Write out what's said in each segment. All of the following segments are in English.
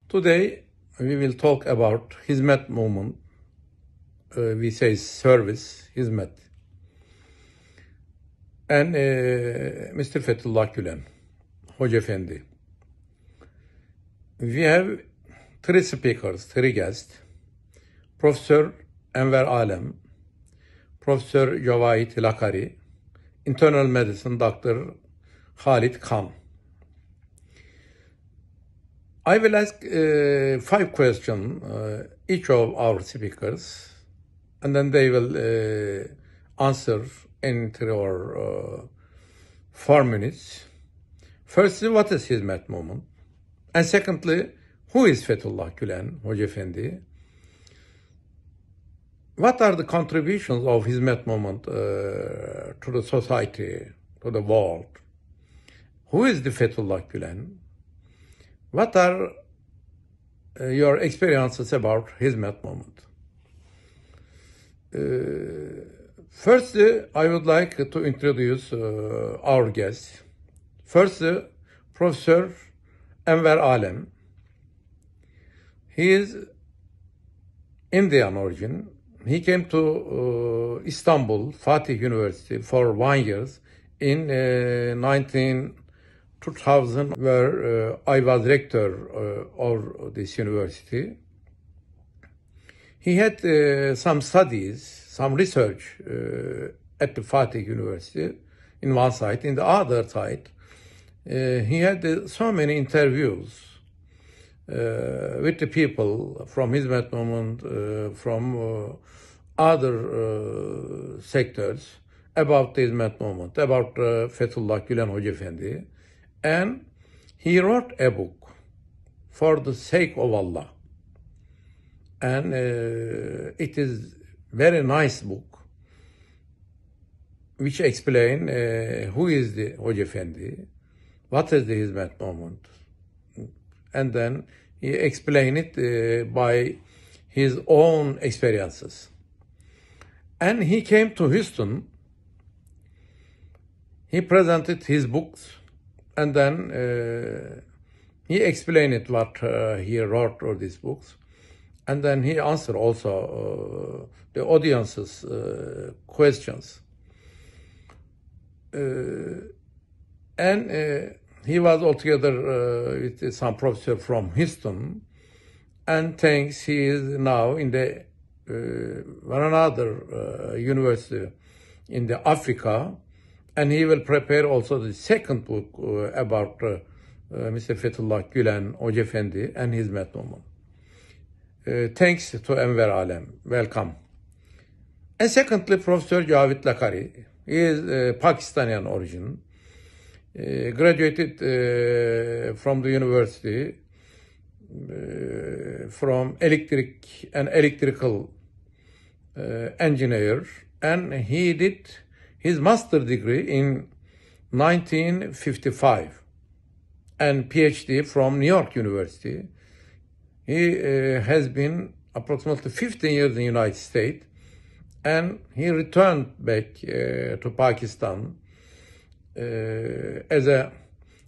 Today we will talk about Hizmet movement. We say service, Hizmet. And Mr. Fethullah Gülen, Hoca Efendi. We have three speakers, three guests. Prof.Anwar ALAM, Prof.Javaid LAGHARİ, Internal Medicine Dr. Khalid KHAN. I will ask 5 questions each of our speakers, and then they will answer in 3 or 4 minutes. Firstly, what is Hizmet movement? And secondly, who is Fethullah Gülen, Hoca Efendi? What are the contributions of Hizmet movement to the society, to the world? Who is the Fethullah Gülen? What are your experiences about Hizmet movement? Firstly, I would like to introduce our guests. First, Professor Anwar Alam. He is Indian origin. He came to Istanbul, Fatih University for 1 year in 2000, where I was rector of this university. He had some studies, some research at the Fatih University in one side. In the other side, he had so many interviews with the people from Hizmet movement, from other sectors about the Hizmet movement, about Fethullah Gülen Hoca Efendi. And he wrote a book, For the Sake of Allah. And it is very nice book, which explain who is the Hoca Efendi, what is the Hizmet movement. And then he explained it by his own experiences. And he came to Houston. He presented his books, and then he explained what he wrote of these books. And then he answered also the audience's questions. And he was altogether with some professor from Houston, and thanks he is now in the one another university in the Africa, and he will prepare also the second book about Mr. Fethullah Gülen Hoca Efendi and Hizmet movement. Thanks to Anwar Alam. Welcome. And secondly, Prof.Javaid LAGHARİ. He is Pakistani origin. Graduated from the university from electrical engineer, and he did his master degree in 1955 and PhD from New York University. He has been approximately 15 years in the United States, and he returned back to Pakistan as a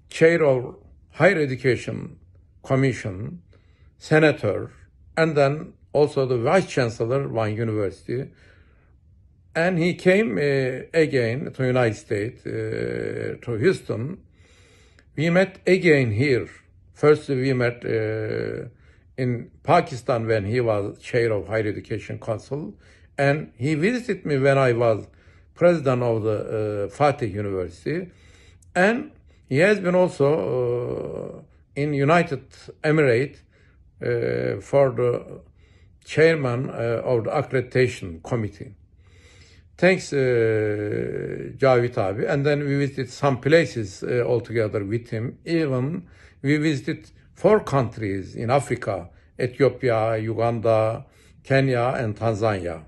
chair of Higher Education Commission, senator, and then also the vice chancellor of one university. And he came again to United States, to Houston. We met again here. First we met in Pakistan when he was chair of Higher Education Council, and he visited me when I was president of the Fatih University, and he has been also in United Emirates for the chairman of the accreditation committee. Thanks, Javit abi. And then we visited some places altogether with him. Even we visited 4 countries in Africa: Ethiopia, Uganda, Kenya, and Tanzania.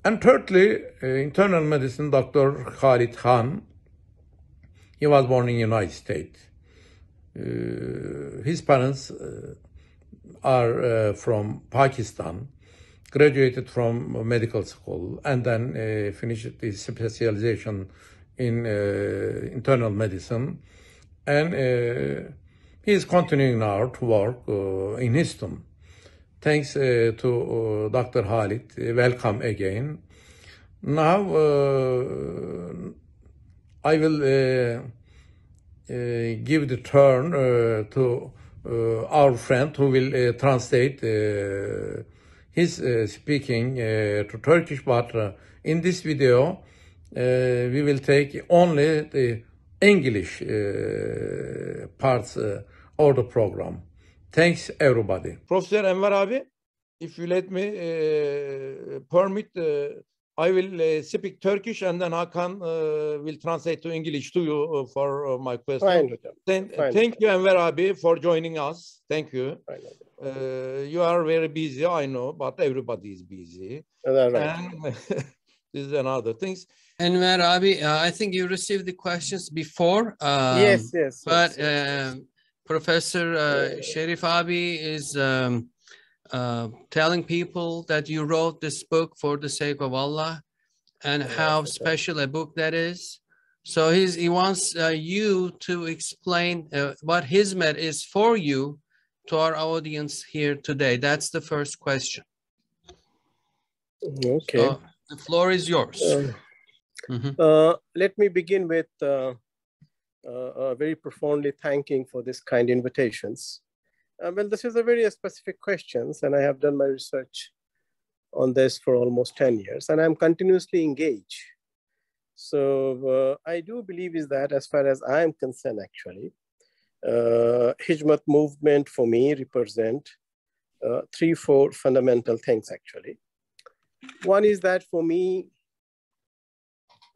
And thirdly, internal medicine Dr. Khalid KHAN. He was born in the United States. His parents are from Pakistan, graduated from medical school, and then finished his specialization in internal medicine. And He is continuing now to work in Houston. Thanks to Dr. Khalid. Welcome again. Now I will give the turn to our friend who will translate his speaking to Turkish, but in this video we will take only the English parts of the program. Thanks everybody. Professor Enver abi, if you let me permit, I will speak Turkish and then Hakan will translate to English to you for my question. Fine. Thank you Enver abi for joining us. Thank you. Fine. You are very busy, I know, but everybody is busy. That's right. And this is another things. Enver abi, I think you received the questions before. Yes. But Professor Şerif abi is telling people that you wrote this book for the sake of Allah and how special a book that is. So he wants you to explain what Hizmet is for you to our audience here today. That's the first question. Okay. So the floor is yours. Let me begin with very profoundly thanking for this kind invitations. Well, this is a very specific questions, and I have done my research on this for almost 10 years, and I'm continuously engaged. So I do believe is that as far as I am concerned, actually, Hizmet movement for me represent 3-4 fundamental things, actually. One is that for me,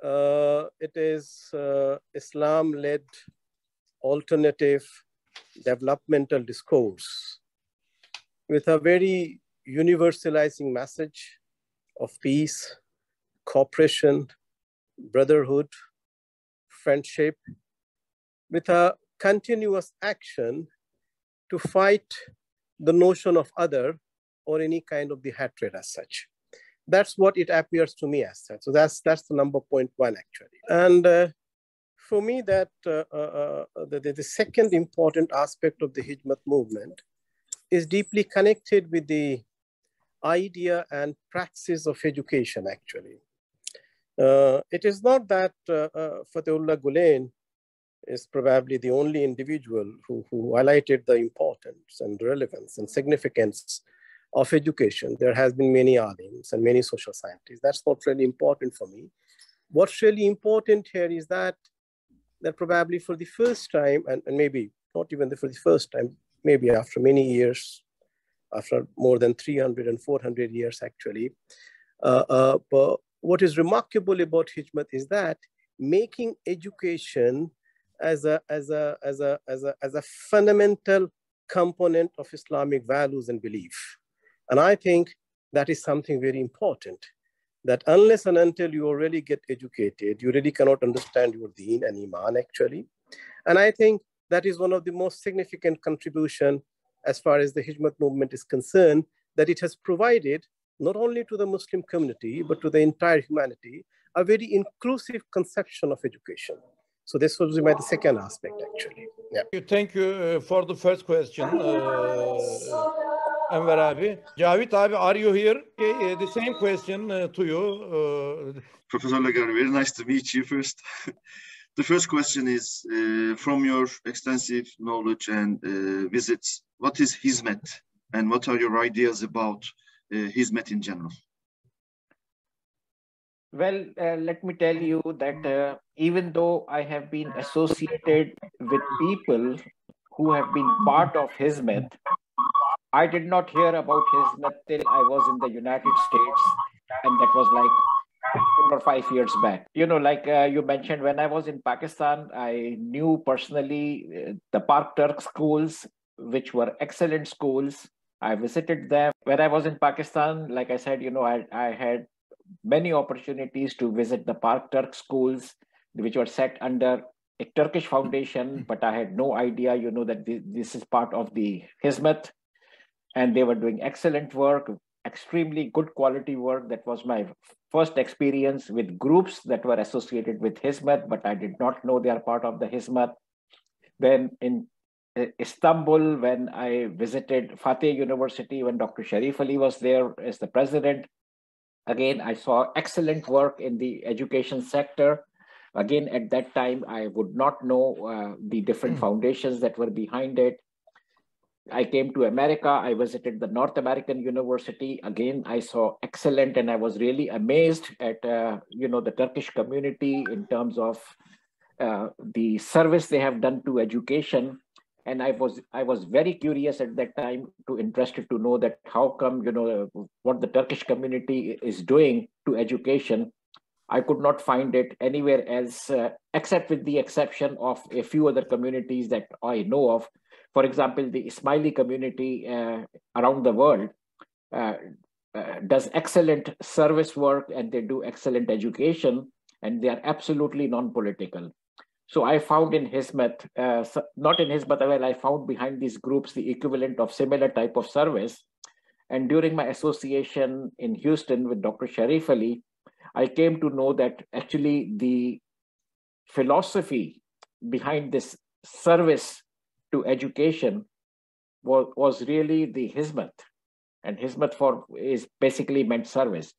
it is Islam-led alternative developmental discourse with a very universalizing message of peace, cooperation, brotherhood, friendship, with a continuous action to fight the notion of other or any kind of the hatred as such. That's what it appears to me as such. So that's the number point one, actually. And for me, that the second important aspect of the Hizmet movement is deeply connected with the idea and praxis of education, actually. It is not that Fatehullah Gulen is probably the only individual who highlighted the importance and relevance and significance of education. There has been many alims and many social scientists. That's not really important for me. What's really important here is that probably for the first time, and maybe not even for the first time, maybe after many years, after more than 300 and 400 years actually, but what is remarkable about Hizmet is that making education as a fundamental component of Islamic values and belief. And I think that is something very important, that unless and until you really get educated, you really cannot understand your deen and iman, actually. And I think that is one of the most significant contribution as far as the Hizmet movement is concerned, that it has provided not only to the Muslim community, but to the entire humanity, a very inclusive conception of education. So this was my second aspect, actually. Yeah. Thank you for the first question. Enver abi. Cavit abi, are you here? Okay, the same question to you. Professor Laghari, very nice to meet you first. The first question is, from your extensive knowledge and visits, what is Hizmet? And what are your ideas about Hizmet in general? Well, let me tell you that even though I have been associated with people who have been part of Hizmet, I did not hear about Hizmet till I was in the United States, and that was like 4 or 5 years back. You know, like you mentioned, when I was in Pakistan, I knew personally the Park Turk schools, which were excellent schools. I visited them. When I was in Pakistan, like I said, you know, I had many opportunities to visit the Park Turk schools, which were set under a Turkish foundation, but I had no idea, you know, that this is part of the Hizmet. And they were doing excellent work, extremely good quality work. That was my first experience with groups that were associated with Hizmet, but I did not know they are part of the Hizmet. Then in Istanbul when I visited Fatih University when Dr. Sharif Ali was there as the president. Again, I saw excellent work in the education sector. Again, at that time, I would not know the different foundations that were behind it. I came to America. I visited the North American University. Again, I saw excellent, and I was really amazed at the Turkish community in terms of the service they have done to education. And I was very curious at that time, interested to know that how come what the Turkish community is doing to education. I could not find it anywhere else, except with the exception of a few other communities that I know of. For example, the Ismaili community around the world does excellent service work, and they do excellent education, and they are absolutely non-political. So I found in Hizmet, not in Hizmet, well, I found behind these groups the equivalent of similar type of service. And during my association in Houston with Dr. Sharif Ali, I came to know that actually the philosophy behind this service to education was really the Hizmet. And Hizmet is basically meant service.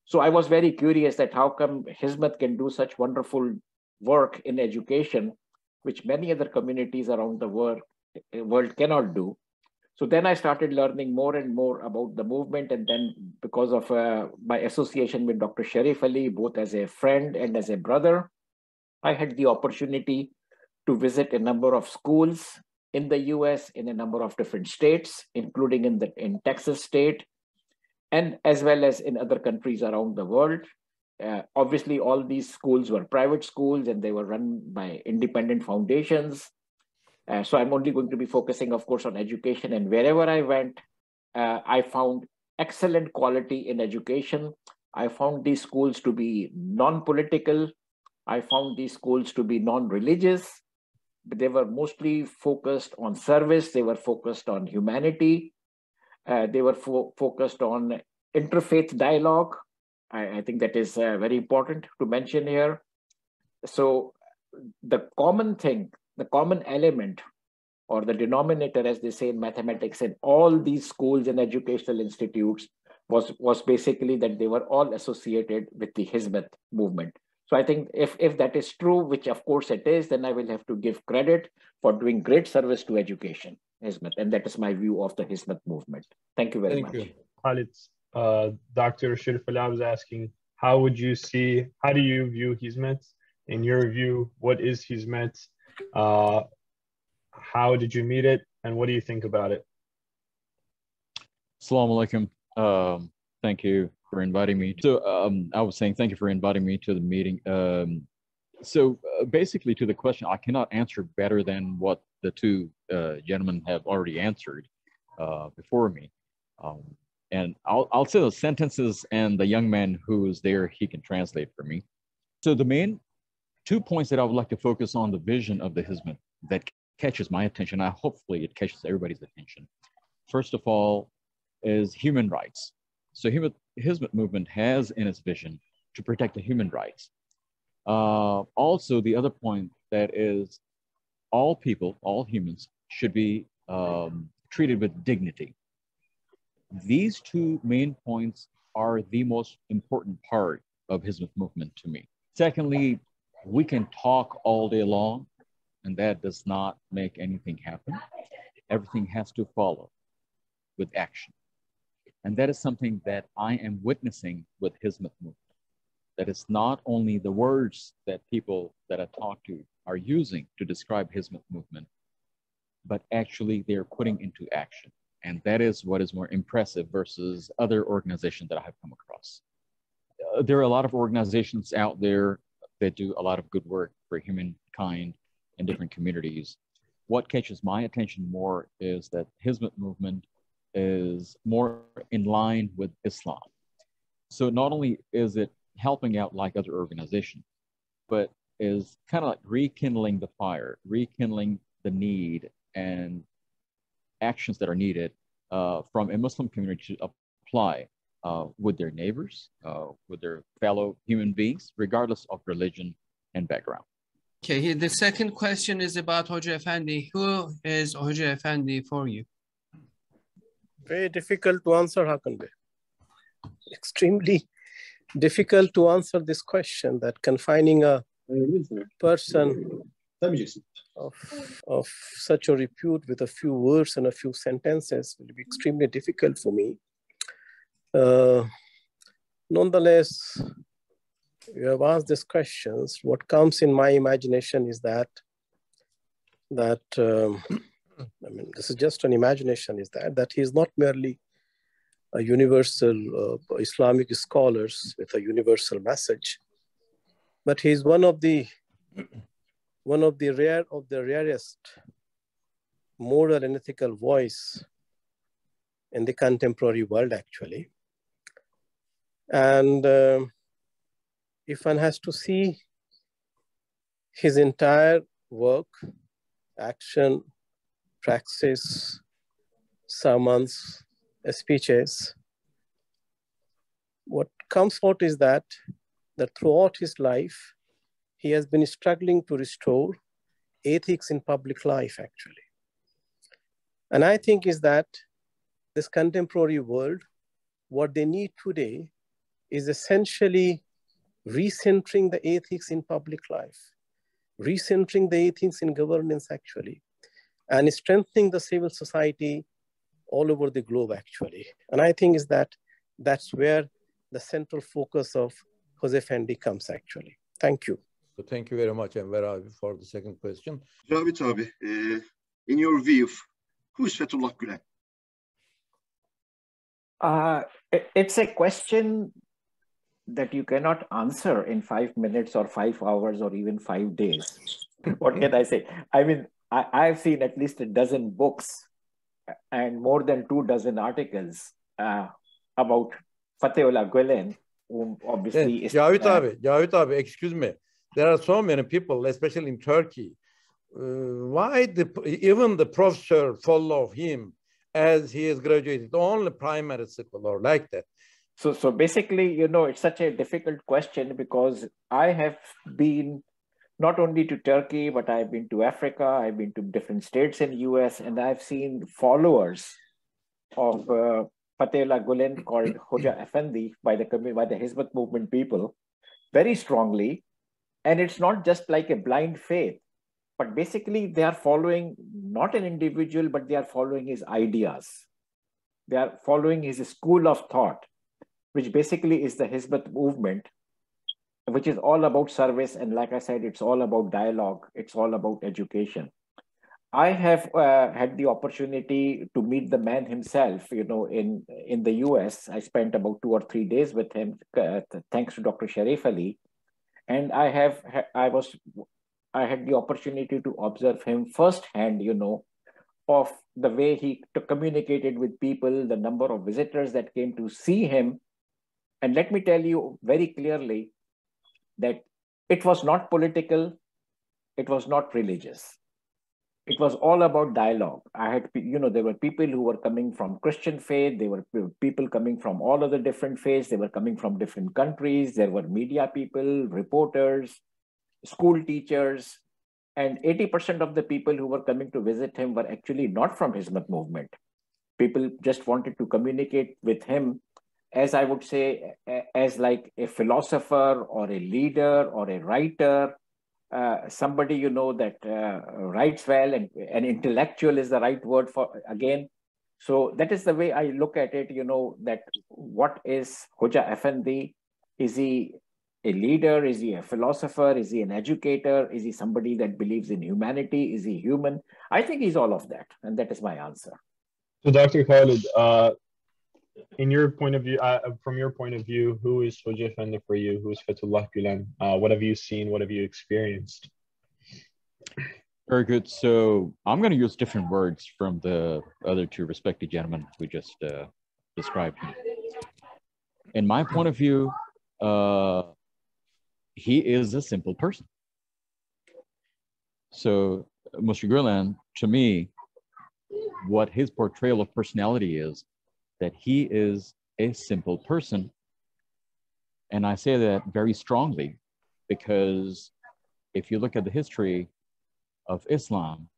So I was very curious that how come Hizmet can do such wonderful work in education, which many other communities around the world cannot do. So then I started learning more and more about the movement. And then because of my association with Dr. Sharif Ali, both as a friend and as a brother, I had the opportunity to visit a number of schools in the US, in a number of different states, including in Texas state, and as well as in other countries around the world. Obviously, all these schools were private schools, and they were run by independent foundations. So I'm only going to be focusing, of course, on education. And wherever I went, I found excellent quality in education. I found these schools to be non-political. I found these schools to be non-religious. But they were mostly focused on service. They were focused on humanity. They were focused on interfaith dialogue. I think that is very important to mention here. So the common thing, the common element, or the denominator, as they say in mathematics, in all these schools and educational institutes was basically that they were all associated with the Hizmet movement. So I think if that is true, which of course it is, then I will have to give credit for doing great service to education, Hizmet. And that is my view of the Hizmet movement. Thank you very much. Thank you. Khalid, Dr. Sharif Ali was asking, how do you view Hizmet? In your view, what is Hizmet? How did you meet it? And what do you think about it? Assalamu alaikum. Thank you for inviting me. So I was saying thank you for inviting me to the meeting. So basically to the question, I cannot answer better than what the two gentlemen have already answered before me. And I'll say the sentences, and the young man who is there, he can translate for me. So the main 2 points that I would like to focus on, the vision of the Hizmet that catches my attention, hopefully it catches everybody's attention. First of all is human rights. So Hizmet movement has in its vision to protect the human rights. Also, the other point that is all people, all humans should be treated with dignity. These two main points are the most important part of Hizmet movement to me. Secondly, we can talk all day long, and that does not make anything happen. Everything has to follow with action. And that is something that I am witnessing with Hizmet movement. That it's not only the words that people that I talk to are using to describe Hizmet movement, but actually they're putting into action. And that is what is more impressive versus other organizations that I have come across. There are a lot of organizations out there that do a lot of good work for humankind in different communities. What catches my attention more is that Hizmet movement is more in line with Islam. So not only is it helping out like other organizations, but is kind of like rekindling the fire, rekindling the need and actions that are needed from a Muslim community to apply with their neighbors, with their fellow human beings, regardless of religion and background. Okay, the second question is about Hoca Efendi. Who is Hoca Efendi for you? Very difficult to answer, Hakan Bey. Extremely difficult to answer this question, that confining a person of such a repute with a few words and a few sentences will be extremely difficult for me. Nonetheless, you have asked these questions. What comes in my imagination is that I mean, this is just an imagination, is that he is not merely a universal Islamic scholars with a universal message, but he is one of the rarest moral and ethical voice in the contemporary world, actually. And if one has to see his entire work, action, praxis, sermons, speeches, what comes out is that throughout his life, he has been struggling to restore ethics in public life, actually. And I think is that this contemporary world, what they need today is essentially recentering the ethics in public life, recentering the ethics in governance, actually, and strengthening the civil society all over the globe, actually. And I think is that's where the central focus of Hoca Efendi comes, actually. Thank you. So thank you very much, Enver abi, for the second question. Cavit abi, in your view, who is Fethullah Gülen? It's a question that you cannot answer in 5 minutes or 5 hours or even 5 days. What can I say? I mean, I've seen at least a dozen books and more than 24 articles about Fethullah Gülen, whom obviously is... Cavit abi, excuse me. There are so many people, especially in Turkey. Why even the professor follow him as he is graduated only primary school or like that? So basically, you know, it's such a difficult question because I have been not only to Turkey, but I've been to Africa, I've been to different states in US, and I've seen followers of Fethullah Gülen called Hoca Efendi by the Hizmet movement people very strongly. And it's not just like a blind faith, but basically they are following not an individual, but they are following his ideas. They are following his school of thought, which basically is the Hizmet movement, which is all about service. And like I said, it's all about dialogue. It's all about education. I have had the opportunity to meet the man himself, you know, in the US. I spent about 2 or 3 days with him, thanks to Dr. Sharif Ali. And I had the opportunity to observe him firsthand, you know, of the way he communicated with people, the number of visitors that came to see him. And let me tell you very clearly that it was not political, it was not religious. It was all about dialogue. I had, you know, there were people who were coming from Christian faith. There were people coming from all other different faiths. They were coming from different countries. There were media people, reporters, school teachers, and 80% of the people who were coming to visit him were actually not from Hizmet movement. People just wanted to communicate with him as I would say, as like a philosopher or a leader or a writer, somebody, you know, that writes well, and an intellectual is the right word for, again. So that is the way I look at it, you know, that what is Hoca Efendi? Is he a leader? Is he a philosopher? Is he an educator? Is he somebody that believes in humanity? Is he human? I think he's all of that. And that is my answer. So Dr. Khalid, in your point of view, from your point of view, who is Hoca Efendi for you? Who is Fethullah Gülen? What have you seen? What have you experienced? Very good. So I'm going to use different words from the other two respected gentlemen who just described him. In my point of view, he is a simple person. So Mr. Gülen, to me, what his portrayal of personality is, that he is a simple person. And I say that very strongly because if you look at the history of Islam,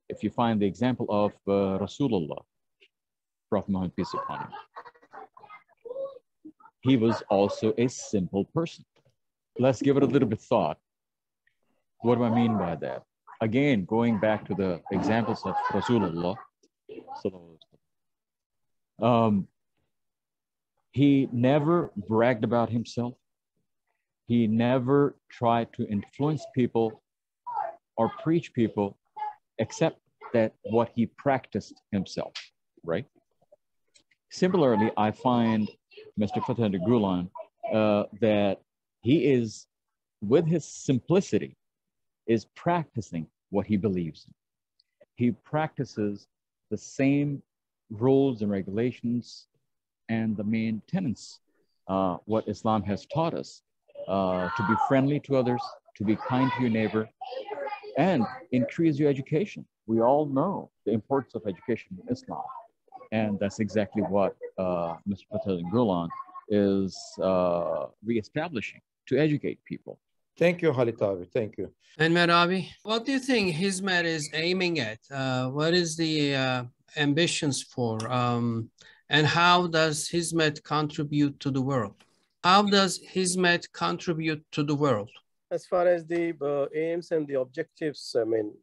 if you find the example of Rasulullah, Prophet Muhammad, peace upon him, he was also a simple person. Let's give it a little bit of thought. What do I mean by that? Again, going back to the examples of Rasulullah, he never bragged about himself. He never tried to influence people or preach people, except that what he practiced himself, right? Similarly, I find Mr. Fatah Gulen that he is, with his simplicity, is practicing what he believes in. He practices the same rules and regulations and the main tenets, what Islam has taught us, to be friendly to others, to be kind to your neighbor, and increase your education. We all know the importance of education in Islam. And that's exactly what Mr. Fatah Gulen is reestablishing, to educate people. Thank you, Khalid abi. Thank you. And Merabi, what do you think Hizmet is aiming at? What is the ambitions for? And how does Hizmet contribute to the world? How does Hizmet contribute to the world? As far as the aims and the objectives, I mean,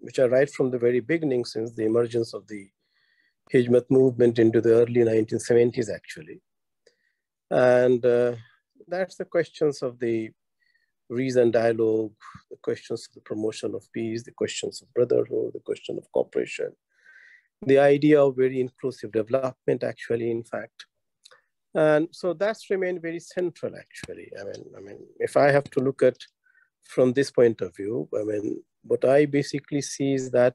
which are right from the very beginning, since the emergence of the Hizmet movement into the early 1970s, actually. And that's the questions of the reason dialogue, the questions of the promotion of peace, the questions of brotherhood, the question of cooperation, the idea of very inclusive development, actually, in fact. And so that's remained very central, actually. I mean, if I have to look at from this point of view, I mean, what I basically see is that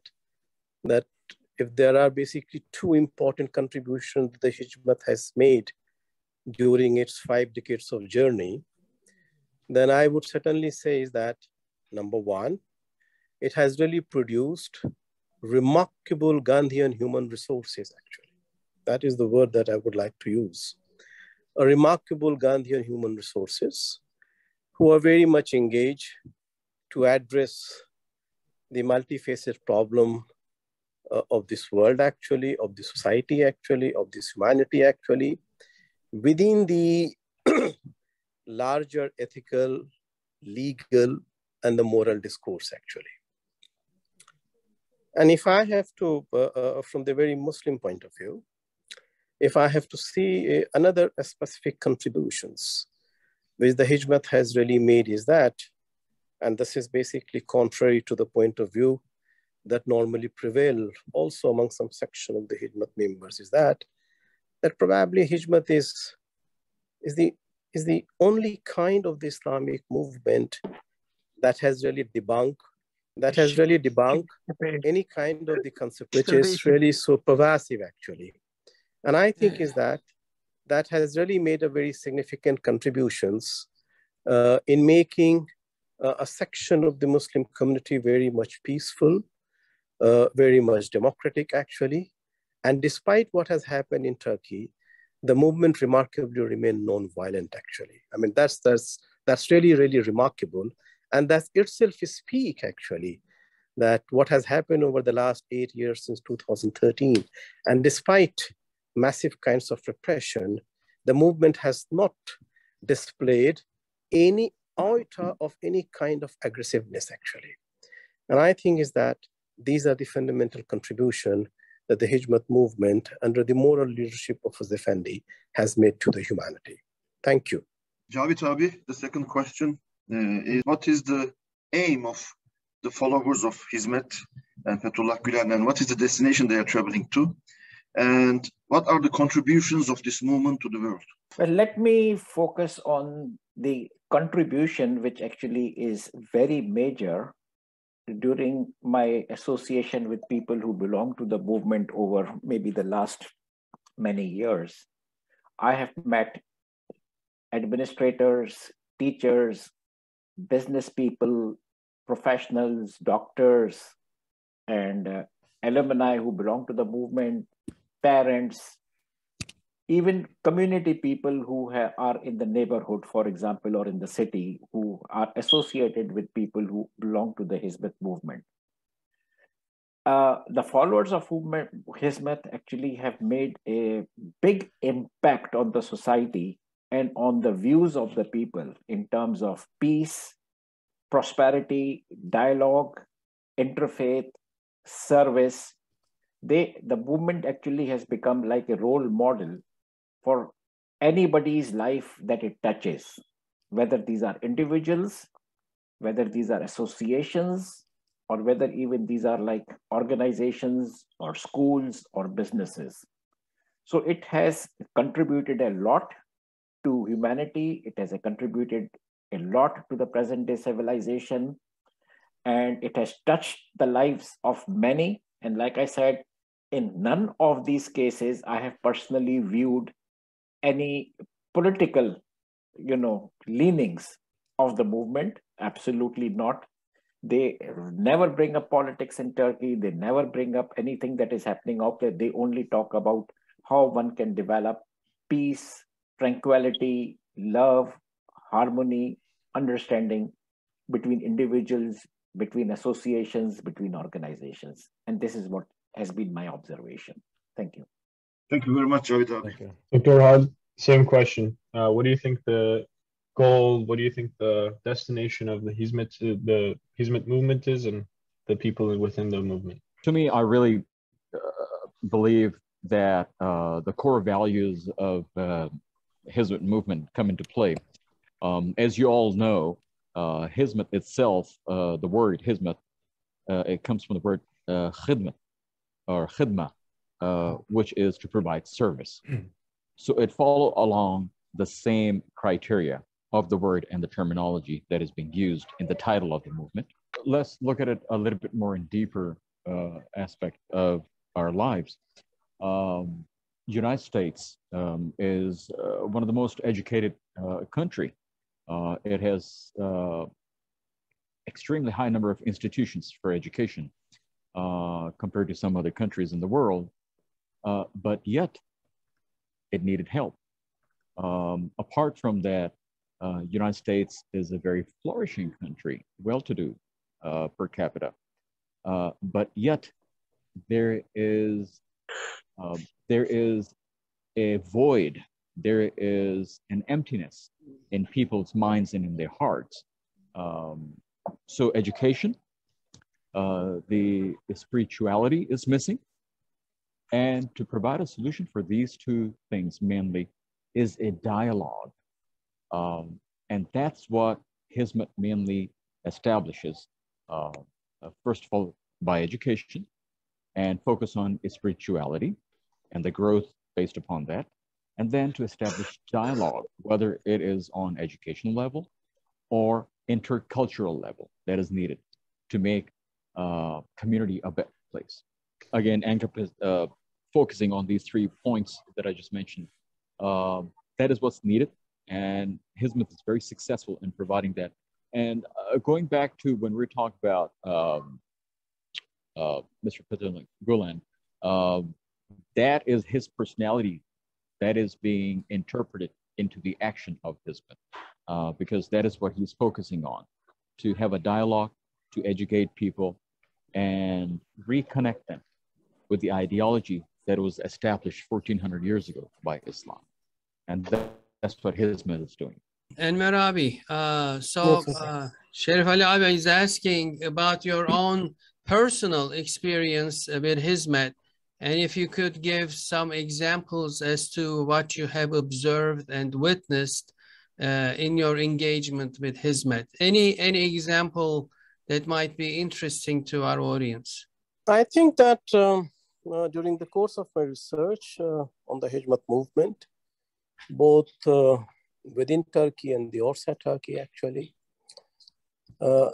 if there are basically two important contributions the Hizmet has made during its 5 decades of journey, then I would certainly say is that, number one, it has really produced remarkable Gandhian human resources, actually. That is the word that I would like to use. A remarkable Gandhian human resources who are very much engaged to address the multifaceted problem of this world, actually, of the society, actually, of this humanity, actually, within the larger ethical, legal, and the moral discourse, actually. And if I have to, from the very Muslim point of view, if I have to see another specific contributions which the Hizmet has really made is that, and this is basically contrary to the point of view that normally prevail also among some section of the Hizmet members, is that probably Hizmet is the only kind of the Islamic movement that has really debunked any kind of the concept which is really so pervasive, actually. And I think is that has really made a very significant contributions in making a section of the Muslim community very much peaceful, very much democratic, actually. And despite what has happened in Turkey, the movement remarkably remained non-violent, actually. I mean, that's really, really remarkable. And that itself speak, actually, that what has happened over the last 8 years since 2013, and despite massive kinds of repression, the movement has not displayed any iota of any kind of aggressiveness, actually. And I think is that these are the fundamental contribution that the Hizmet movement under the moral leadership of Huz Effendi has made to the humanity. Thank you. Javed abi, the second question is, what is the aim of the followers of Hizmet and Fethullah Gülen, and what is the destination they are traveling to? And what are the contributions of this movement to the world? Well, let me focus on the contribution, which actually is very major. During my association with people who belong to the movement over maybe the last many years, I have met administrators, teachers, business people, professionals, doctors, and alumni who belong to the movement, parents, even community people who are in the neighborhood, for example, or in the city, who are associated with people who belong to the Hizmet movement. The followers of Hizmet actually have made a big impact on the society and on the views of the people in terms of peace, prosperity, dialogue, interfaith, service. The movement actually has become like a role model for anybody's life that it touches, whether these are individuals, whether these are associations, or whether even these are like organizations or schools or businesses. So it has contributed a lot to humanity. It has contributed a lot to the present day civilization, and it has touched the lives of many. And like I said, in none of these cases, I have personally viewed any political, leanings of the movement. Absolutely not. They never bring up politics in Turkey. They never bring up anything that is happening out there. They only talk about how one can develop peace, tranquility, love, harmony, understanding between individuals, between associations, between organizations. And this is what has been my observation. Thank you. Thank you very much, Javaid abi. Thank you. Dr. Had, same question. What do you think the goal, what do you think the destination of the Hizmet movement is, and the people within the movement? To me, I really believe that the core values of Hizmet movement come into play. As you all know, Hizmet itself, the word Hizmet, it comes from the word khidmat or khidma, which is to provide service. So it follows along the same criteria of the word and the terminology that is being used in the title of the movement. Let's look at it a little bit more in deeper aspect of our lives. United States is one of the most educated country. It has extremely high number of institutions for education compared to some other countries in the world, but yet it needed help. Apart from that, United States is a very flourishing country, well-to-do per capita, but yet there is a void, there is an emptiness in people's minds and in their hearts. So education, the spirituality is missing, and to provide a solution for these two things mainly is a dialogue. And that's what Hizmet mainly establishes, first of all, by education, and focus on spirituality and the growth based upon that. And then to establish dialogue, whether it is on educational level or intercultural level that is needed to make community a better place. Again, focusing on these 3 points that I just mentioned, that is what's needed. And Hizmet is very successful in providing that. And going back to when we were talking about Mr. Gulen, that is his personality that is being interpreted into the action of Hizmet, because that is what he's focusing on, to have a dialogue, to educate people and reconnect them with the ideology that was established 1400 years ago by Islam. And that's what Hizmet is doing. Enver Abi, Sherif Ali Abi is asking about your own personal experience with Hizmet, and if you could give some examples as to what you have observed and witnessed in your engagement with Hizmet. Any example that might be interesting to our audience? I think that during the course of my research on the Hizmet movement, both within Turkey and the outside Turkey, actually,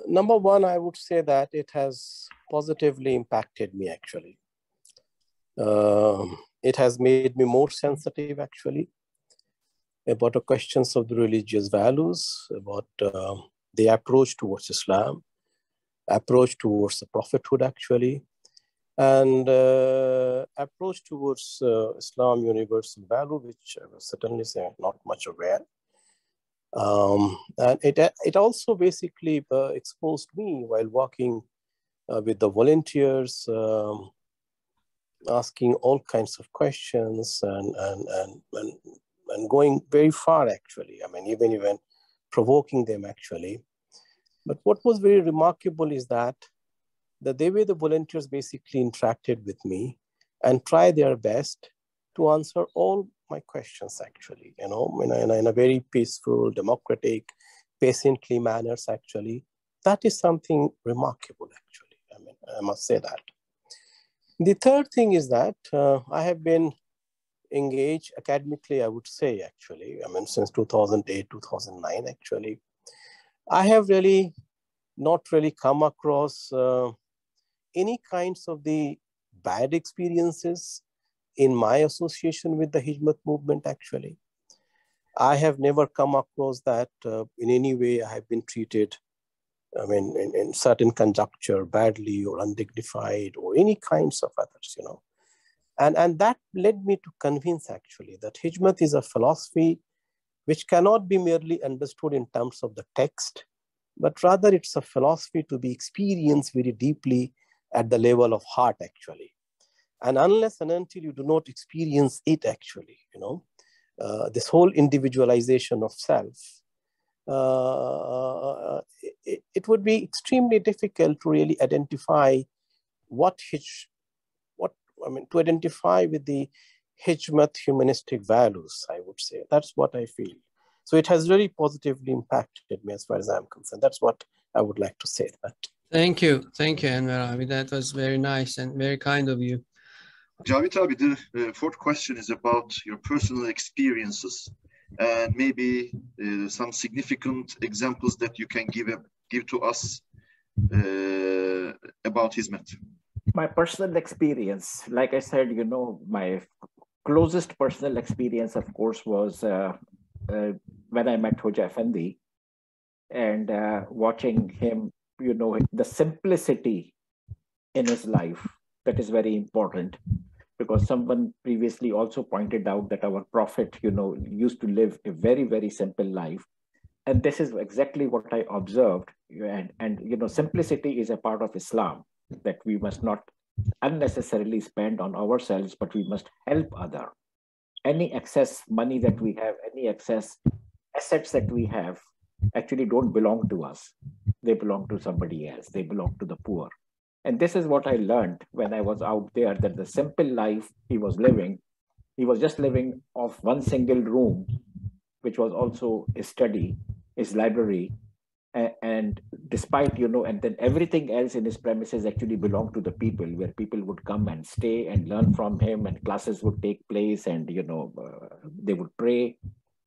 number one, I would say that it has positively impacted me, actually. It has made me more sensitive, actually, about the questions of the religious values, about the approach towards Islam, approach towards the prophethood, actually, and approach towards Islam universal value, which I was certainly not much aware. And it also basically exposed me while working with the volunteers, asking all kinds of questions and going very far, actually. I mean, even provoking them, actually. But what was very remarkable is that the way the volunteers basically interacted with me and tried their best to answer all my questions, actually, you know, in a very peaceful, democratic, patiently manners, actually. That is something remarkable, actually. I mean, I must say that. The third thing is that I have been engaged academically, I would say, actually. I mean, since 2008, 2009, actually. I have really not really come across any kinds of the bad experiences in my association with the Hizmet movement, actually. I have never come across that in any way I have been treated, I mean, in certain conjuncture, badly or undignified or any kinds of others, you know. And that led me to convince, actually, that Hizmet is a philosophy which cannot be merely understood in terms of the text, but rather it's a philosophy to be experienced very deeply at the level of heart, actually. And unless and until you do not experience it, actually, you know, this whole individualization of self, it would be extremely difficult to really identify to identify with the Hizmet humanistic values, I would say. That's what I feel. So it has very positively impacted me as far as I'm concerned. That's what I would like to say. That. Thank you, Anwar Abi. That was very nice and very kind of you. Javed Abi, the fourth question is about your personal experiences and maybe some significant examples that you can give to us about Hizmet. My personal experience, like I said, you know, my closest personal experience, of course, was when I met Hoja Effendi and watching him, you know, the simplicity in his life. That is very important, because someone previously also pointed out that our Prophet, you know, used to live a very, very simple life. And this is exactly what I observed. And you know, simplicity is a part of Islam, that we must not unnecessarily spend on ourselves, but we must help others. Any excess money that we have, any excess assets that we have, actually don't belong to us. They belong to somebody else. They belong to the poor. And this is what I learned when I was out there, that the simple life he was living, he was just living off one single room, which was also his study, his library. And despite, you know, and then everything else in his premises actually belonged to the people, where people would come and stay and learn from him, and classes would take place, and, you know, they would pray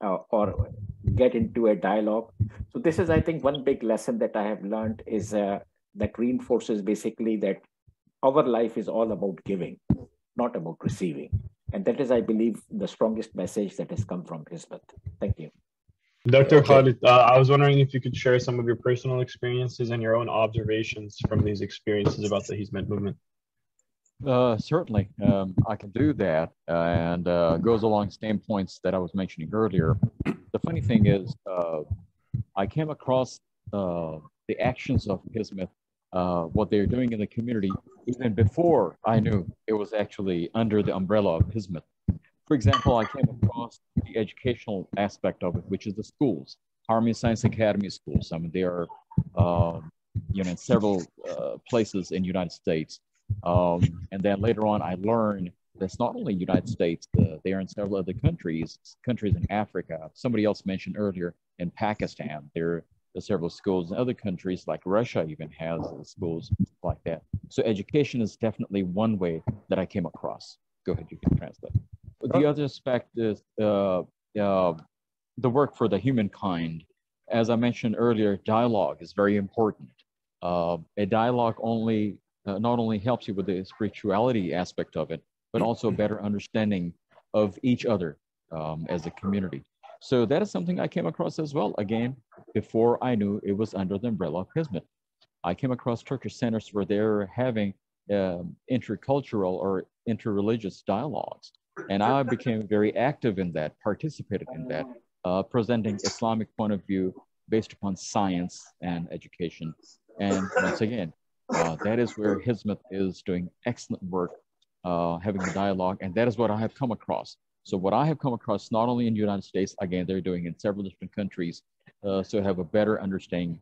or get into a dialogue. So this is, I think, one big lesson that I have learned is that reinforces basically that our life is all about giving, not about receiving. And that is, I believe, the strongest message that has come from Hizmet. Thank you. Dr. Khalid, I was wondering if you could share some of your personal experiences and your own observations from these experiences about the Hizmet movement. Certainly, I can do that, and goes along the same points that I was mentioning earlier. The funny thing is, I came across the actions of Hizmet, what they're doing in the community, even before I knew it was actually under the umbrella of Hizmet. For example, I came across the educational aspect of it, which is the schools, Harmony Science Academy schools. I mean, they are, you know, in several places in the United States. And then later on, I learned that's not only United States, they are in several other countries in Africa. Somebody else mentioned earlier in Pakistan, there are several schools in other countries, like Russia even has schools like that. So education is definitely one way that I came across. Go ahead, you can translate. The other aspect is the work for the humankind. As I mentioned earlier, dialogue is very important. A dialogue not only helps you with the spirituality aspect of it, but also a better understanding of each other as a community. So that is something I came across as well, again, before I knew it was under the umbrella of Hizmet. I came across Turkish centers where they're having intercultural or interreligious dialogues. And I became very active in that, participated in that, presenting Islamic point of view based upon science and education. And once again, that is where Hizmet is doing excellent work, having the dialogue, and that is what I have come across. So what I have come across, not only in the United States, again, they're doing in several different countries, so have a better understanding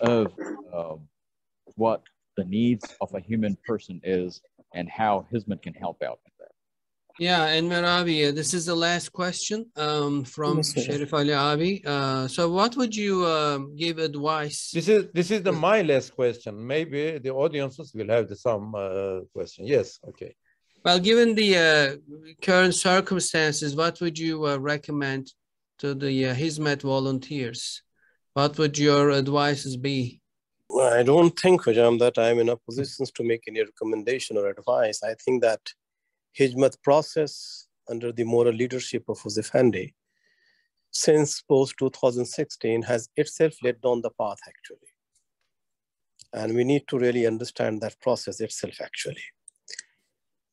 of what the needs of a human person is and how Hizmet can help out with that. Yeah, and Abi, this is the last question from Sherif Ali Abi. So what would you give advice? This is my last question. Maybe the audiences will have some question. Yes, okay. Well, given the current circumstances, what would you recommend to the Hizmet volunteers? What would your advices be? Well, I don't think, Hujam, that I'm in a position to make any recommendation or advice. I think that Hizmet process under the moral leadership of Huzif Handi since post-2016 has itself led down the path, actually. And we need to really understand that process itself, actually.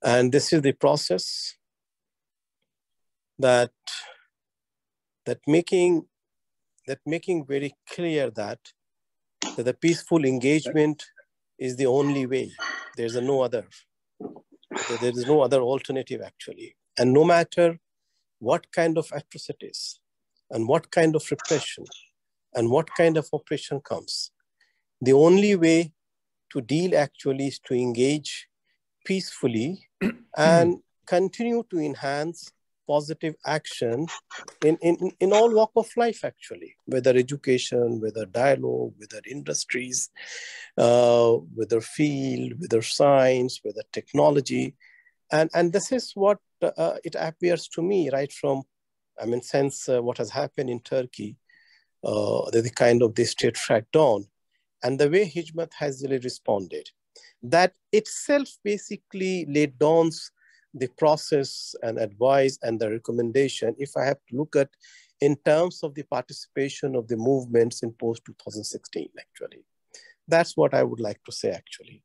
And this is the process that making very clear that the peaceful engagement is the only way. There's no other. There is no other alternative, actually. And no matter what kind of atrocities and what kind of repression and what kind of oppression comes, the only way to deal actually is to engage peacefully and continue to enhance positive action in all walk of life, actually, whether education, whether dialogue, whether industries, whether field, whether science, whether technology. And this is what it appears to me, right from, since what has happened in Turkey, the kind of the state crackdown, and the way Hizmet has really responded, that itself basically laid down the process and advice and the recommendation, if I have to look at in terms of the participation of the movements in post-2016, actually. That's what I would like to say, actually.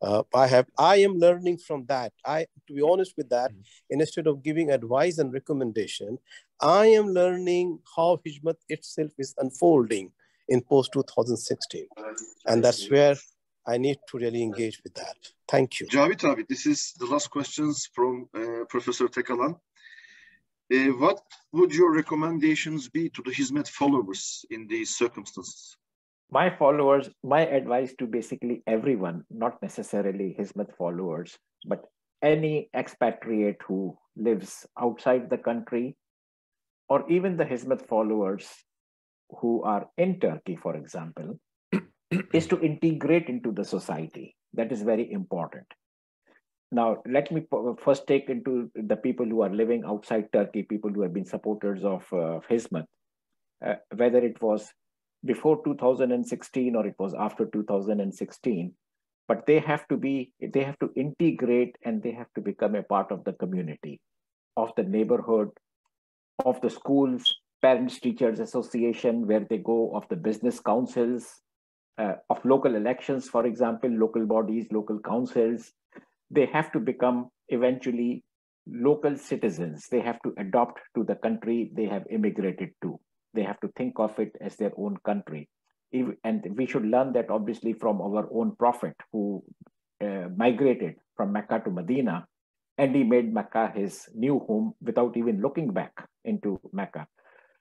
I am learning from that. To be honest with that, instead of giving advice and recommendation, I am learning how Hizmet itself is unfolding in post-2016. And that's where I need to really engage with that. Thank you. Javaid Abi, this is the last questions from Professor TEKALAN. What would your recommendations be to the Hizmet followers in these circumstances? My followers, my advice to basically everyone, not necessarily Hizmet followers, but any expatriate who lives outside the country, or even the Hizmet followers who are in Turkey, for example, is to integrate into the society. That is very important. Now, let me first take into the people who are living outside Turkey, people who have been supporters of Hizmet, whether it was before 2016 or it was after 2016, but they have to integrate and they have to become a part of the community, of the neighborhood, of the schools, parents, teachers association, where they go, of the business councils, of local elections, for example, local bodies, local councils. They have to become eventually local citizens. They have to adopt to the country they have immigrated to. They have to think of it as their own country. And we should learn that obviously from our own prophet who migrated from Mecca to Medina, and he made Mecca his new home without even looking back into Mecca.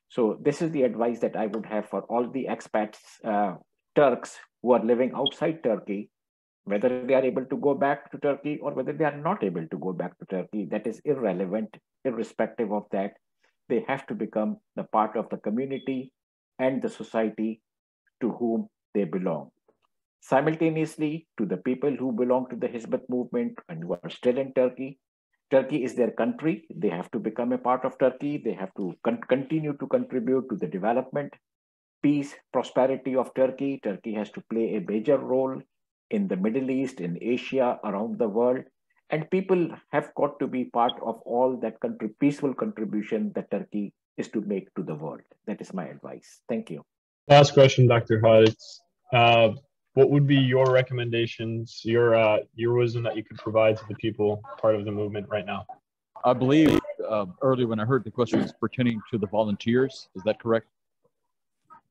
So this is the advice that I would have for all the expats, Turks who are living outside Turkey, whether they are able to go back to Turkey or whether they are not able to go back to Turkey, that is irrelevant. Irrespective of that, they have to become the part of the community and the society to whom they belong. Simultaneously, to the people who belong to the Hizmet movement and who are still in Turkey, Turkey is their country. They have to become a part of Turkey. They have to continue to contribute to the development, peace, prosperity of Turkey. Turkey has to play a major role in the Middle East, in Asia, around the world. And people have got to be part of all that peaceful contribution that Turkey is to make to the world. That is my advice. Thank you. Last question, Dr. Khalid. what would be your recommendations, your wisdom that you could provide to the people part of the movement right now? I believe earlier when I heard the question was pertaining to the volunteers. Is that correct?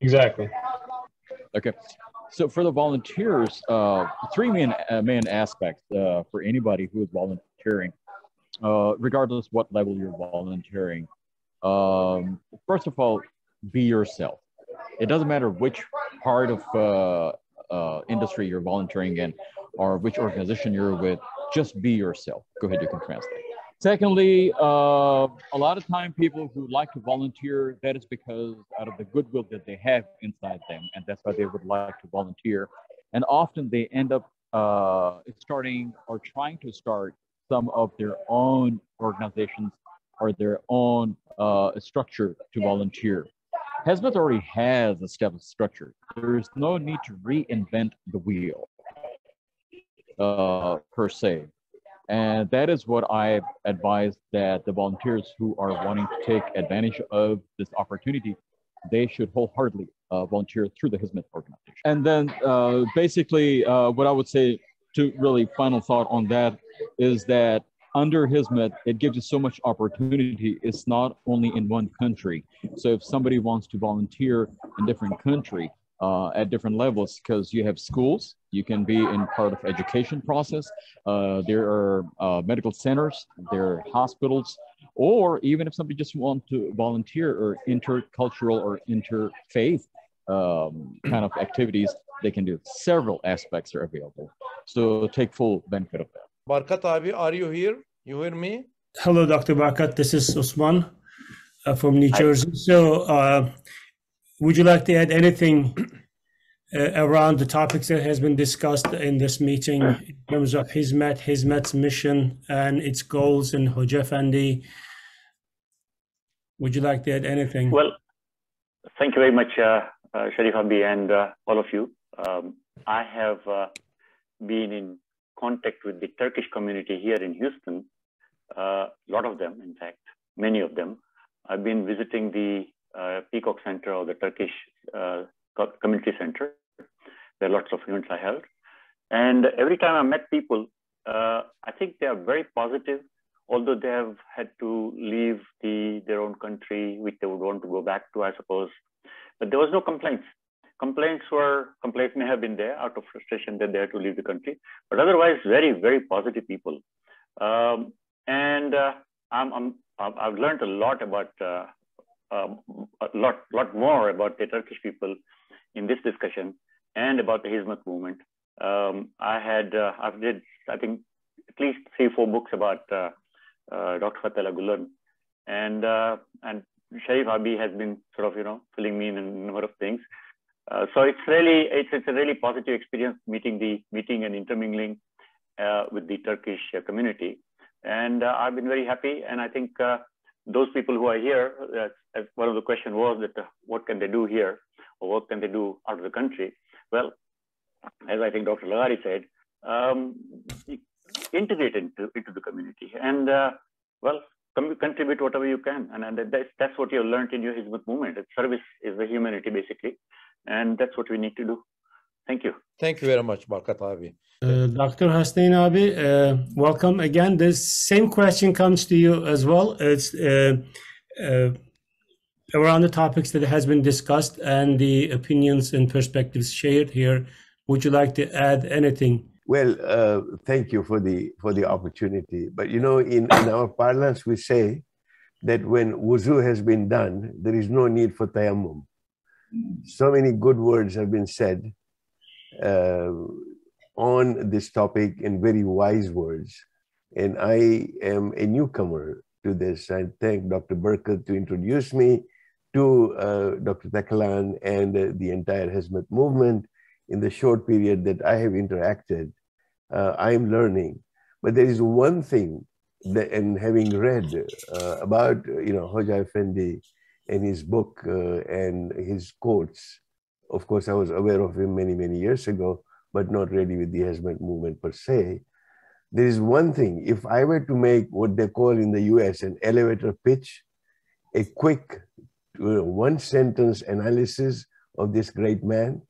Exactly. Okay. So for the volunteers, three main aspects for anybody who is volunteering, regardless what level you're volunteering. First of all, be yourself. It doesn't matter which part of industry you're volunteering in or which organization you're with, just be yourself. Go ahead, you can translate. Secondly, a lot of time people who like to volunteer, that is because out of the goodwill that they have inside them, and that's why they would like to volunteer. And often they end up starting or trying to start some of their own organizations or their own structure to volunteer. Hizmet already has established structure. There is no need to reinvent the wheel per se. And that is what I advise that the volunteers who are wanting to take advantage of this opportunity, they should wholeheartedly volunteer through the Hizmet organization. And then basically what I would say to really final thought on that is that under Hizmet, it gives you so much opportunity. It's not only in one country. So if somebody wants to volunteer in different country, at different levels, because you have schools, you can be in part of education process. There are medical centers, there are hospitals, or even if somebody just wants to volunteer or intercultural or interfaith kind of activities, they can do. Several aspects are available. So take full benefit of that. Barkat abi, are you here? You hear me? Hello, Dr. Barkat. This is Osman from New Jersey. So would you like to add anything around the topics that has been discussed in this meeting in terms of Hizmet's mission and its goals and Hoja Efendi? Would you like to add anything? Well, thank you very much, Sharif Abi and all of you. I have been in contact with the Turkish community here in Houston, a lot of them, in fact, many of them. I've been visiting the Peacock Center or the Turkish Community Center. There are lots of events I held. And every time I met people, I think they are very positive, although they have had to leave their own country, which they would want to go back to, I suppose. But there was no complaints. Complaints may have been there out of frustration that they had to leave the country, but otherwise very, very positive people. And I've learned a lot about, a lot more about the Turkish people in this discussion and about the Hizmet movement. I've read, I think, at least 3-4 books about Dr. Fateh Gulen, and Sharif Abi has been sort of, filling me in a number of things. So it's a really positive experience meeting and intermingling with the Turkish community. And I've been very happy. And I think those people who are here, as one of the questions was that what can they do here or what can they do out of the country? Well, as I think Dr. Laghari said, integrate into the community and, contribute whatever you can. And that's what you've learned in your Hizmet movement. Service is the humanity, basically. And that's what we need to do. Thank you. Thank you very much, Barkat abi. Dr. Hasnain abi, welcome again. The same question comes to you as well. It's around the topics that has been discussed and the opinions and perspectives shared here. Would you like to add anything? Well, thank you for the opportunity. But in our parlance, we say that when wuzu has been done, there is no need for tayammum. So many good words have been said on this topic in very wise words. And I am a newcomer to this. I thank Dr. Barkat to introduce me to Dr. TEKALAN and the entire Hizmet movement. In the short period that I have interacted, I am learning. But there is one thing that, and having read about Hoja Efendi and his book and his quotes, of course I was aware of him many, many years ago, but not really with the Hizmet movement per se. There is one thing, if I were to make what they call in the US an elevator pitch, a quick one-sentence analysis of this great man,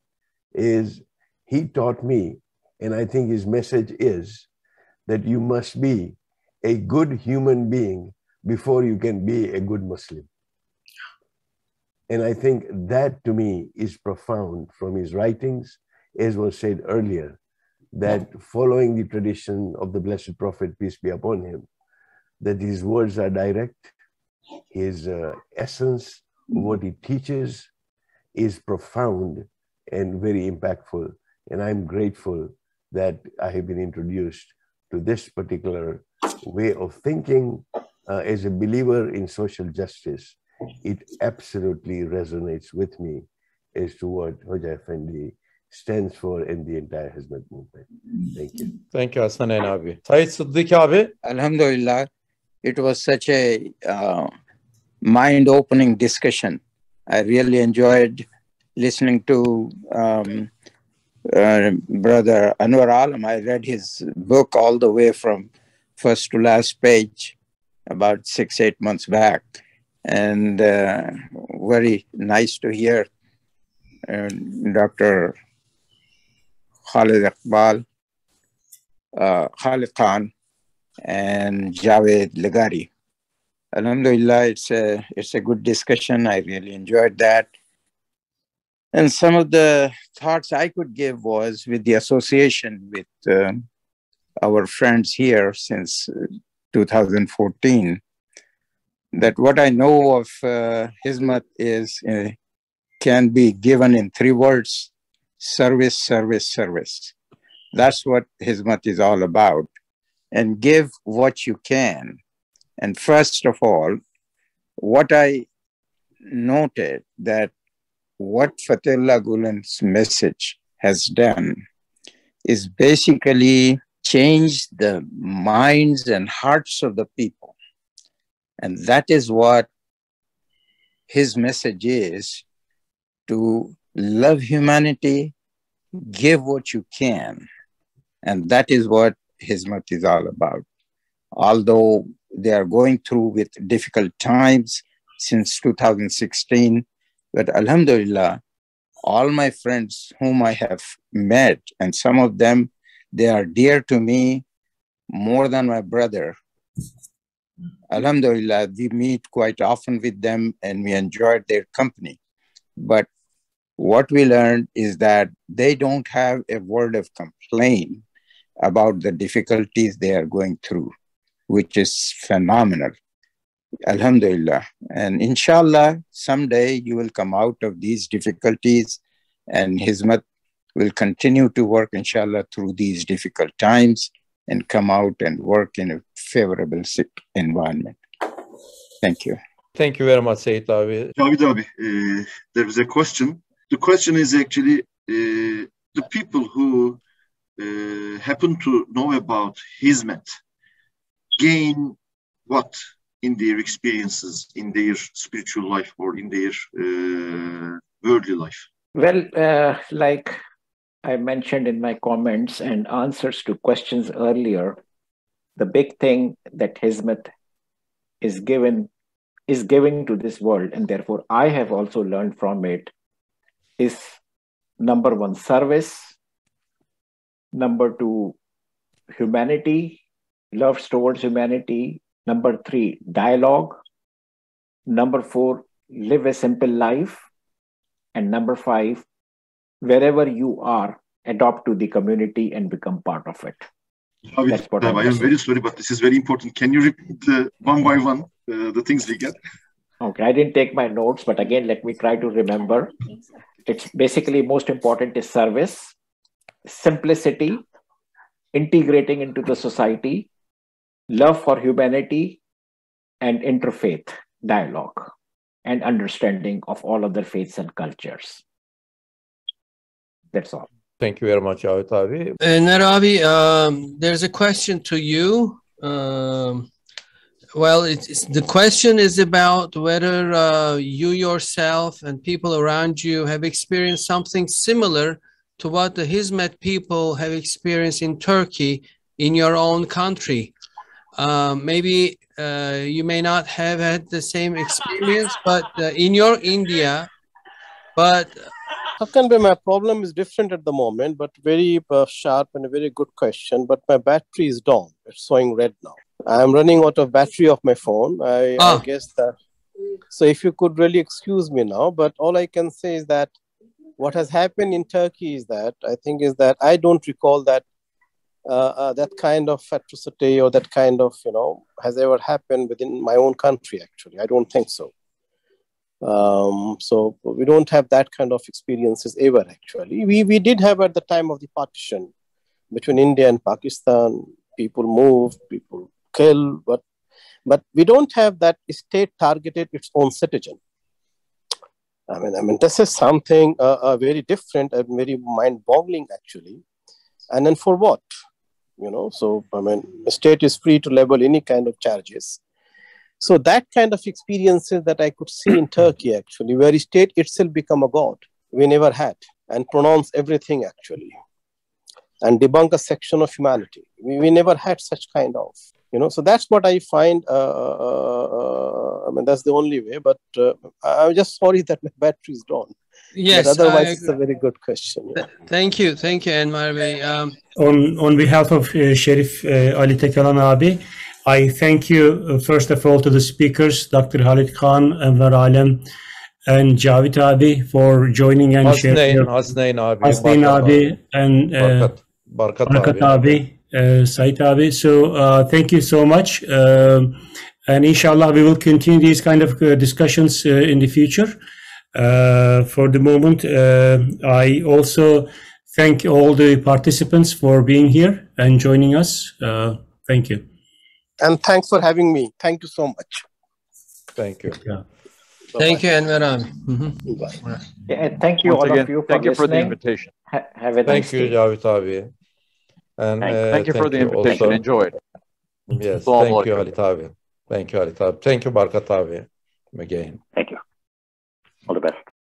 is he taught me, and I think his message is that you must be a good human being before you can be a good Muslim. And I think that to me is profound from his writings, as was said earlier, that following the tradition of the Blessed Prophet, peace be upon him, that his words are direct, his essence, what he teaches is profound and very impactful. And I'm grateful that I have been introduced to this particular way of thinking as a believer in social justice. It absolutely resonates with me as to what Hoja Effendi stands for in the entire Hizmet movement. Thank you. Thank you Hasnain abi. Sayeed SIDDIQİ abi. Alhamdulillah, it was such a mind-opening discussion. I really enjoyed listening to Brother Anwar Alam. I read his book all the way from first to last page about 6-8 months back. And very nice to hear Dr. Khalid KHAN and Javaid LAGHARİ. Alhamdulillah, it's a good discussion. I really enjoyed that. And some of the thoughts I could give was with the association with our friends here since 2014, that what I know of Hizmet is can be given in 3 words: service, service, service. That's what Hizmet is all about. And give what you can. And first of all, what I noted that what Fatehullah Gulen's message has done is basically change the minds and hearts of the people. And that is what his message is: to love humanity, give what you can. And that is what Hizmet is all about. Although they are going through with difficult times since 2016, but Alhamdulillah, all my friends whom I have met, and some of them, they are dear to me more than my brother. Alhamdulillah, we meet quite often with them and we enjoyed their company. But what we learned is that they don't have a word of complaint about the difficulties they are going through, which is phenomenal. Alhamdulillah. And inshallah, someday you will come out of these difficulties and Hizmet will continue to work, inshallah, through these difficult times and come out and work in a favorable environment. Thank you. Thank you very much, Sayeed abi. Javaid abi, there is a question. The question is actually the people who happen to know about Hizmet gain what in their experiences, in their spiritual life or in their worldly life? Well, like I mentioned in my comments and answers to questions earlier, the big thing that Hizmet is giving to this world, and therefore I have also learned from it, is number 1, service, number 2, humanity, love towards humanity, number 3, dialogue, number 4, live a simple life, and number 5, wherever you are, adopt to the community and become part of it. That's what I am very sorry, but this is very important. Can you repeat one by one the things we get? Okay, I didn't take my notes, but again, let me try to remember. It's basically most important is service, simplicity, integrating into the society, love for humanity, and interfaith dialogue and understanding of all other faiths and cultures. That's all. Thank you very much, Javaid abi. Narabi, there's a question to you. Well, the question is about whether you yourself and people around you have experienced something similar to what the Hizmet people have experienced in Turkey in your own country. Maybe you may not have had the same experience, but in your India, but Hakan, my problem is different at the moment, but very sharp and a very good question. But my battery is down. It's showing red now. I'm running out of battery of my phone. I guess that. So if you could really excuse me now, but all I can say is that what has happened in Turkey is that I don't recall that that kind of atrocity or that kind of, has ever happened within my own country, actually. I don't think so. So we don't have that kind of experiences ever, actually. We did have at the time of the partition between India and Pakistan, people moved, people killed, but we don't have that state targeted its own citizen. I mean, this is something very different and very mind-boggling, actually. And then for what? So, I mean, the state is free to level any kind of charges. So that kind of experiences that I could see in Turkey, actually, where the state itself become a god, we never had, and pronounce everything, actually, and debunk a section of humanity. We never had such kind of, so that's what I find, I mean, that's the only way, but I'm just sorry that my battery is down. Yes, but otherwise it's a very good question. Yeah. Thank you, Anwar Bey. On behalf of Şerif Ali TEKALAN abi, I thank you first of all to the speakers, Dr. Khalid KHAN, Anwar ALAM, and Javaid abi for joining and sharing. Hasnain abi, and Barkat abi, Sayeed abi. So thank you so much. And inshallah, we will continue these kind of discussions in the future. For the moment, I also thank all the participants for being here and joining us. Thank you. And thanks for having me. Thank you so much. Thank you. Yeah. Thank you, Anwar. Yeah, thank you all of you for the invitation. Have a nice day. Thank you, Javaid abi. And thank you for the invitation. Also. Enjoyed. Yes, thank you, Khalid abi. Thank you, Khalid abi. Thank you, Barkat abi. Again. Thank you. All the best.